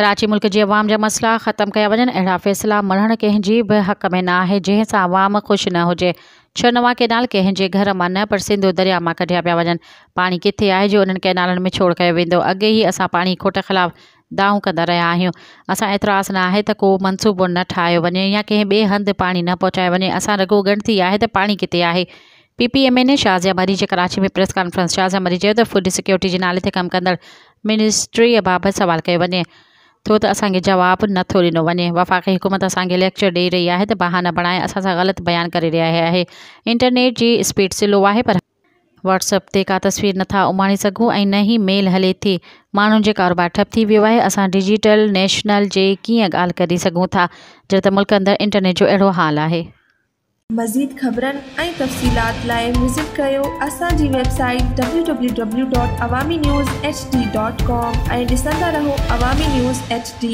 कराची मुल्क जे अवाम जा मसला ख़त्म कया वञनि अहिड़ा फ़ैसिला मढ़ण कंहिंजी बि हक़ में न आहे जंहिंसां अवाम ख़ुशि न हुजे। 6 नवां कैनाल कंहिंजे घर मां न पर सिंधु दरिया मां कढिया पिया वञनि। पाणी किथे आहे जो उन्हनि कैनालनि में छोड़ कयो वेंदो। अॻे ई असां पाणी खोट ख़िलाफ़ दाऊं कंदा रहिया आहियूं। असां एतिराज़ न आहे त को मनसूबो न ठाहियो वञे या कंहिं ॿिए हंधि पाणी न पहुचायो वञे। असां रुॻो ॻणती आहे त पाणी किथे आहे। PPMA ने शाज़िया मरी जे कराची में प्रेस कॉन्फ्रेंस। शाज़िया मरी चयो त फूड सिक्योरिटी जे नाले ते कमु कंदड़ मिनिस्ट्री बाबति सवाल कयो वञे थो त असांखे जवाबु नथो ॾिनो वञे। वफ़ाक़ी हुकूमत असांखे लेक्चर ॾेई रही आहे त बहाना बणाए असां सां ग़लति बयानु करे रही आहे। इंटरनेट जी स्पीड स्लो आहे पर व्हाट्सअप ते का तस्वीर नथा उमाणे सघूं ऐं न ई मेल हले थी। माण्हुनि जो कारोबार ठप थी वियो आहे। असां डिजिटल नेशनल जे कीअं ॻाल्हि करे सघूं था जॾहिं त मुल्क अंदरि इंटरनेट जो अहिड़ो हाल आहे। मज़ीद ख़बरनि ऐं तफ़सीलात लाइ विज़िट कयो असांजी वेबसाइट www.awamiNewsHD.com ऐं ॾिसंदा रहो अवामी न्यूज़ HD।